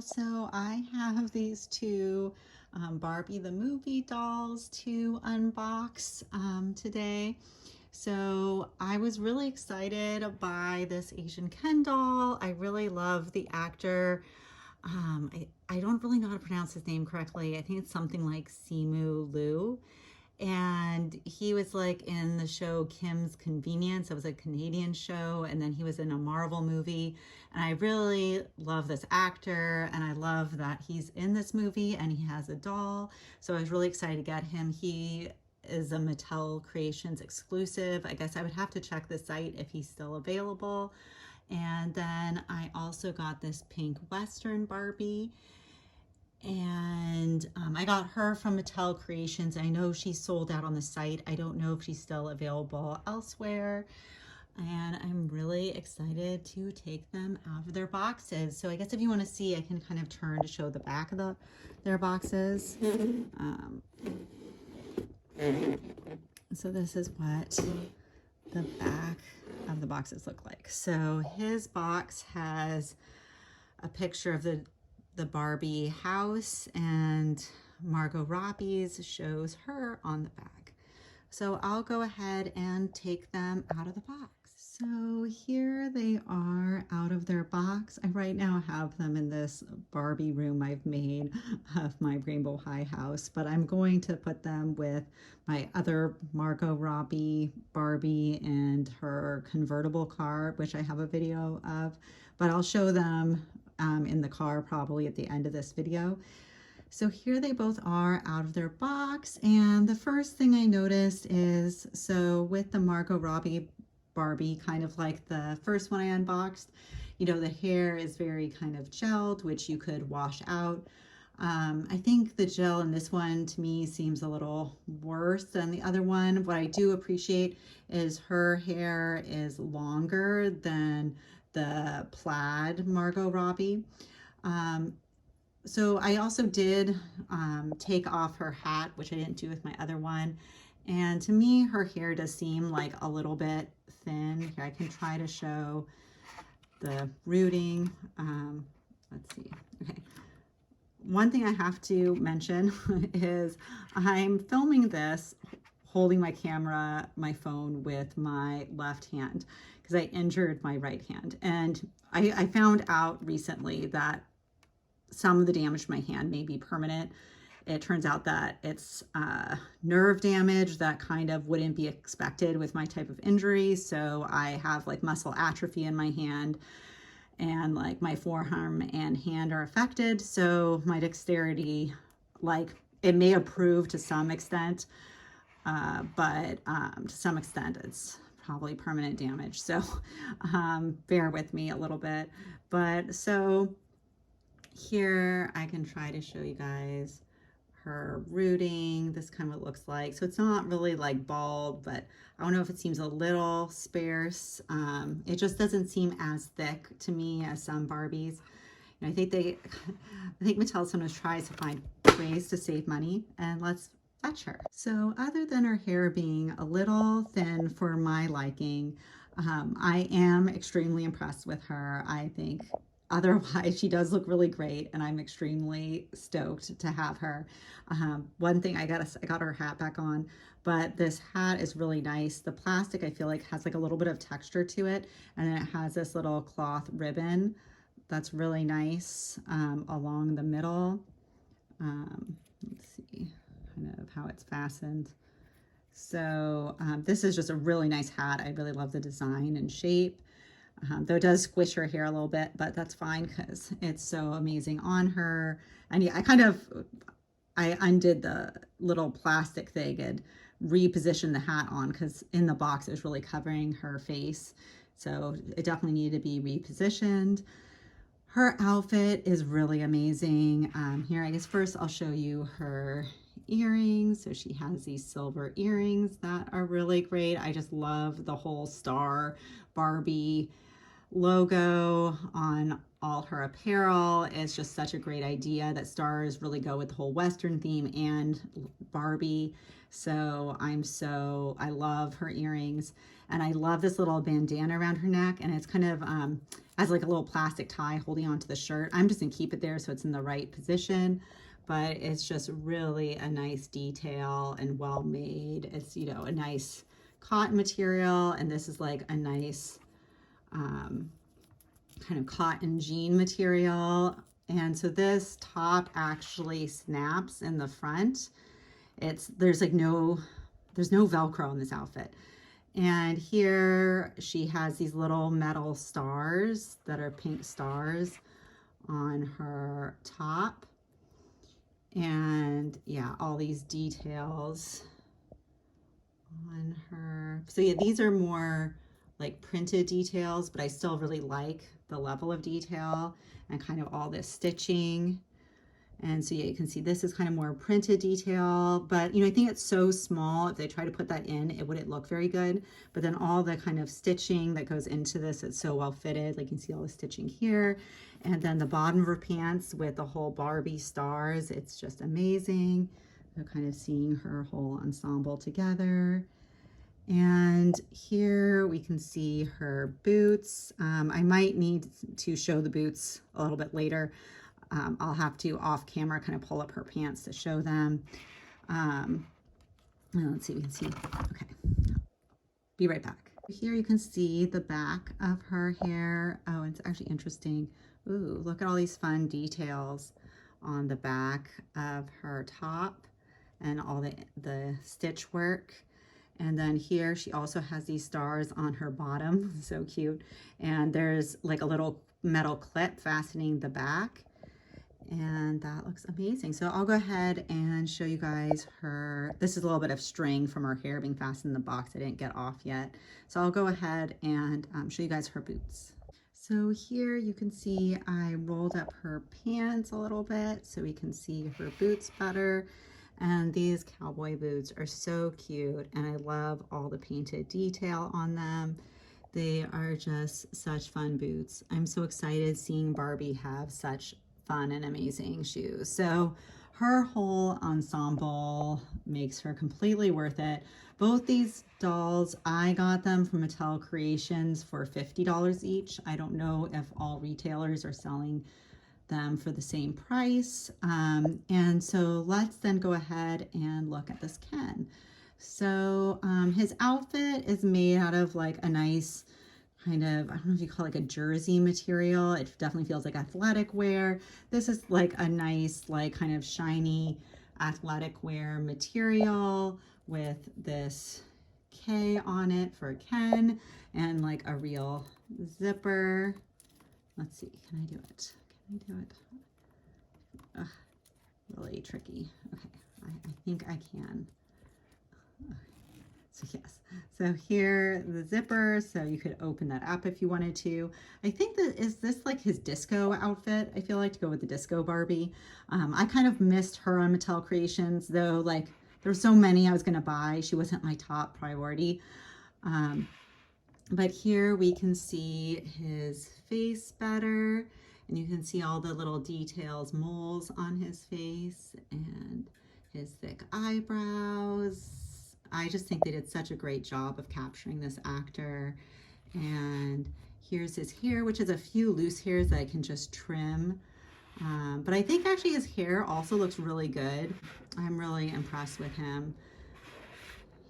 So I have these two Barbie the Movie dolls to unbox today. So I was really excited by this Asian Ken doll. I really love the actor. I don't really know how to pronounce his name correctly. I think it's something like Simu Liu. And he was like in the show Kim's Convenience. It was a Canadian show, and then he was in a Marvel movie. And I really love this actor, and I love that he's in this movie and he has a doll. So I was really excited to get him. He is a Mattel Creations exclusive. I guess I would have to check the site if he's still available. And then I also got this pink Western Barbie. And I got her from Mattel Creations. I know she's sold out on the site. I don't know if she's still available elsewhere. And I'm really excited to take them out of their boxes. So I guess if you want to see, I can kind of turn to show the back of their boxes. So this is what the back of the boxes look like. So his box has a picture of the Barbie house, and Margot Robbie's shows her on the back. So I'll go ahead and take them out of the box. So here they are out of their box. I right now have them in this Barbie room I've made of my Rainbow High house, but I'm going to put them with my other Margot Robbie Barbie and her convertible car, which I have a video of, but I'll show them in the car probably at the end of this video. So here they both are out of their box, and the first thing I noticed is, so with the Margot Robbie Barbie, kind of like the first one I unboxed, you know, the hair is very kind of gelled, which you could wash out. I think the gel in this one to me seems a little worse than the other one. What I do appreciate is her hair is longer than the plaid Margot Robbie. So I also did take off her hat, which I didn't do with my other one. And to me, her hair does seem like a little bit thin. Here, I can try to show the rooting. Let's see. Okay. One thing I have to mention is I'm filming this holding my camera, my phone with my left hand because I injured my right hand. And I found out recently that some of the damage to my hand may be permanent. It turns out that it's nerve damage that kind of wouldn't be expected with my type of injury. So I have like muscle atrophy in my hand, and like my forearm and hand are affected. So my dexterity, like it may improve to some extent, but to some extent it's probably permanent damage. So bear with me a little bit. But so here I can try to show you guys her rooting. This kind of what it looks like. So it's not really like bald, but I don't know if it seems a little sparse. It just doesn't seem as thick to me as some Barbies. And I think Mattel sometimes tries to find ways to save money, and let's fetch her. So other than her hair being a little thin for my liking, I am extremely impressed with her. I think otherwise she does look really great, and I'm extremely stoked to have her. One thing, I got her hat back on, but this hat is really nice. The plastic I feel like has like a little bit of texture to it, and then it has this little cloth ribbon that's really nice along the middle. Let's see kind of how it's fastened. So this is just a really nice hat. I really love the design and shape. Though it does squish her hair a little bit, but that's fine because it's so amazing on her. And yeah, I undid the little plastic thing and repositioned the hat on because in the box it was really covering her face. So it definitely needed to be repositioned. Her outfit is really amazing. Here, I guess first I'll show you her earrings. So she has these silver earrings that are really great. I just love the whole star Barbie logo on all her apparel is just such a great idea. That stars really go with the whole Western theme and Barbie. So I love her earrings, and I love this little bandana around her neck, and it's kind of has like a little plastic tie holding onto the shirt. I'm just gonna keep it there so it's in the right position, but it's just really a nice detail and well made. It's, you know, a nice cotton material, and this is like a nice kind of cotton jean material. And so this top actually snaps in the front. There's no Velcro on this outfit. And here she has these little metal stars that are pink stars on her top. And yeah, all these details on her. So yeah, these are more like printed details, but I still really like the level of detail and kind of all this stitching. And so yeah, you can see this is kind of more printed detail, but you know, I think it's so small. If they try to put that in, it wouldn't look very good. But then all the kind of stitching that goes into this, it's so well fitted. Like you can see all the stitching here. And then the bottom of her pants with the whole Barbie stars, it's just amazing. They're kind of seeing her whole ensemble together. And here we can see her boots. I might need to show the boots a little bit later. I'll have to off camera kind of pull up her pants to show them. Let's see, we can see, okay, be right back. Here you can see the back of her hair. Oh, it's actually interesting. Ooh, look at all these fun details on the back of her top and all the stitch work. And then here she also has these stars on her bottom, so cute. And there's like a little metal clip fastening the back. And that looks amazing. So I'll go ahead and show you guys her. This is a little bit of string from her hair being fastened in the box. I didn't get off yet. So I'll go ahead and show you guys her boots. So here you can see I rolled up her pants a little bit so we can see her boots better. And these cowboy boots are so cute, and I love all the painted detail on them. They are just such fun boots. I'm so excited seeing Barbie have such fun and amazing shoes. So her whole ensemble makes her completely worth it. Both these dolls, I got them from Mattel Creations for $50 each. I don't know if all retailers are selling them for the same price. And so let's then go ahead and look at this Ken. So his outfit is made out of like a nice kind of, I don't know if you call it like a jersey material. It definitely feels like athletic wear. This is like a nice, like kind of shiny athletic wear material with this K on it for Ken and like a real zipper. Let's see, can I do it? Can I do it? Ugh, really tricky. Okay, I think I can. So yes, so here the zipper, so you could open that up if you wanted to. I think that, is this like his disco outfit? I feel like to go with the disco Barbie. I kind of missed her on Mattel Creations though, like there's so many I was gonna buy. She wasn't my top priority. But here we can see his face better, and you can see all the little details, moles on his face and his thick eyebrows. I just think they did such a great job of capturing this actor. And here's his hair, which has a few loose hairs that I can just trim. But I think actually his hair also looks really good. I'm really impressed with him.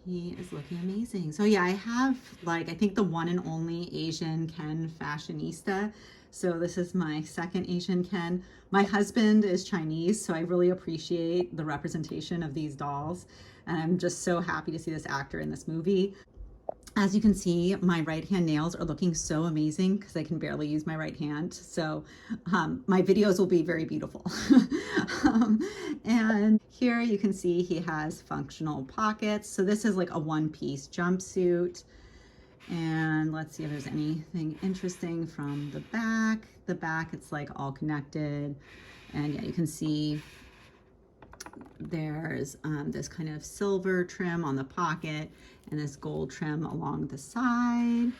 He is looking amazing. So yeah, I have like, I think the one and only Asian Ken fashionista. So this is my second Asian Ken. My husband is Chinese, so I really appreciate the representation of these dolls. And I'm just so happy to see this actor in this movie. As you can see, my right hand nails are looking so amazing because I can barely use my right hand. So my videos will be very beautiful. And here you can see he has functional pockets. So this is like a one-piece jumpsuit. And let's see if there's anything interesting from the back. The back, it's like all connected. And yeah, you can see there's this kind of silver trim on the pocket and this gold trim along the side.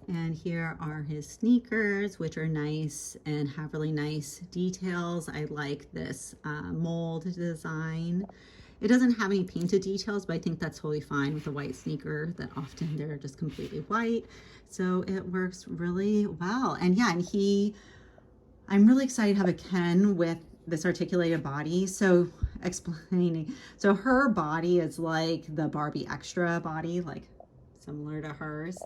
And here are his sneakers, which are nice and have really nice details. I like this mold design. It doesn't have any painted details, but I think that's totally fine with a white sneaker, that often they're just completely white. So it works really well. And yeah, and I'm really excited to have a Ken with this articulated body. So explaining, so her body is like the Barbie extra body, like similar to hers.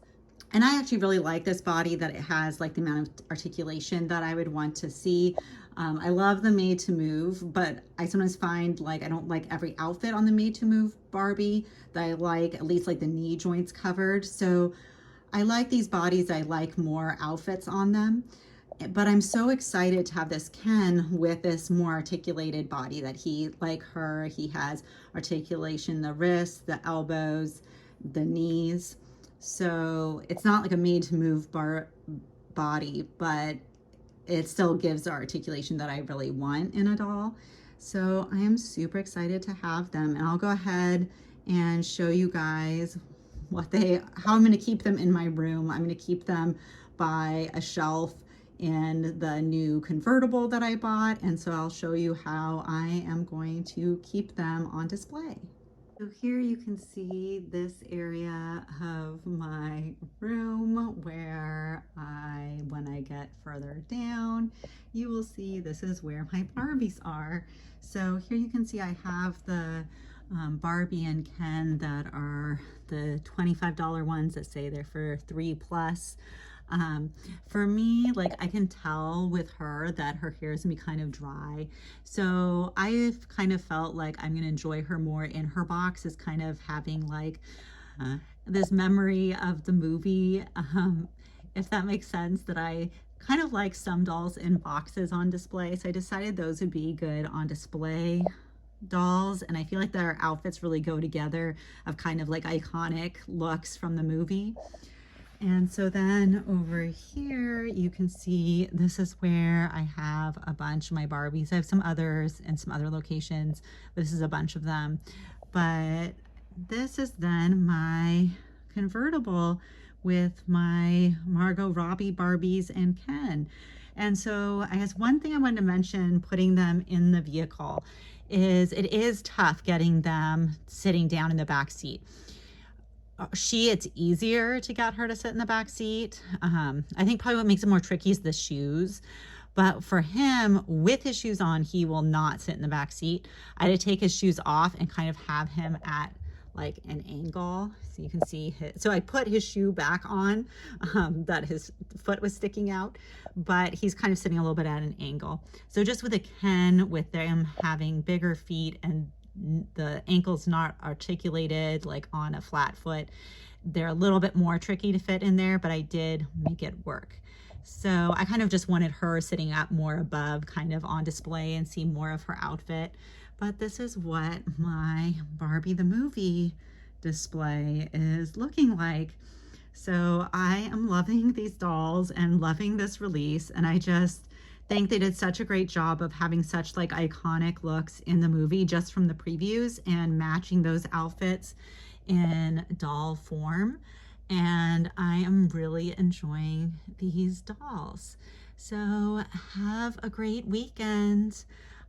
And I actually really like this body, that it has like the amount of articulation that I would want to see. I love the Made to Move, but I sometimes find like I don't like every outfit on the Made to Move Barbie, that I like at least like the knee joints covered. So I like these bodies, I like more outfits on them. But I'm so excited to have this Ken with this more articulated body, that he, like her, he has articulation, the wrists, the elbows, the knees. So it's not like a Made to Move body, but it still gives the articulation that I really want in a doll. So I am super excited to have them, and I'll go ahead and show you guys how I'm going to keep them in my room. I'm going to keep them by a shelf in the new convertible that I bought, and so I'll show you how I am going to keep them on display. So here you can see this area of my room where when I get further down, you will see this is where my Barbies are. So here you can see I have the Barbie and Ken that are the $25 ones that say they're for 3+. For me, like I can tell with her that her hair is gonna be kind of dry. So I've kind of felt like I'm gonna enjoy her more in her box, as kind of having like this memory of the movie, if that makes sense, that I kind of like some dolls in boxes on display. So I decided those would be good on display dolls, and I feel like their outfits really go together, of kind of like iconic looks from the movie. And so then over here, you can see this is where I have a bunch of my Barbies. I have some others in some other locations, but this is a bunch of them. But this is then my convertible with my Margot Robbie Barbies and Ken. And so I guess one thing I wanted to mention putting them in the vehicle is it is tough getting them sitting down in the back seat. It's easier to get her to sit in the back seat. I think probably what makes it more tricky is the shoes. But for him, with his shoes on, he will not sit in the back seat. I had to take his shoes off and kind of have him at like an angle. So you can see so I put his shoe back on, that his foot was sticking out, but he's kind of sitting a little bit at an angle. So just with a Ken, with them having bigger feet and the ankles not articulated like on a flat foot, they're a little bit more tricky to fit in there, but I did make it work. So I kind of just wanted her sitting up more above, kind of on display, and see more of her outfit. But this is what my Barbie the Movie display is looking like. So I am loving these dolls and loving this release, and I just think they did such a great job of having such like iconic looks in the movie just from the previews, and matching those outfits in doll form. And I am really enjoying these dolls. So have a great weekend,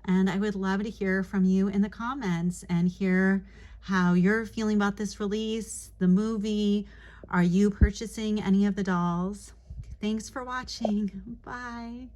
and I would love to hear from you in the comments and hear how you're feeling about this release, the movie. Are you purchasing any of the dolls? Thanks for watching. Bye.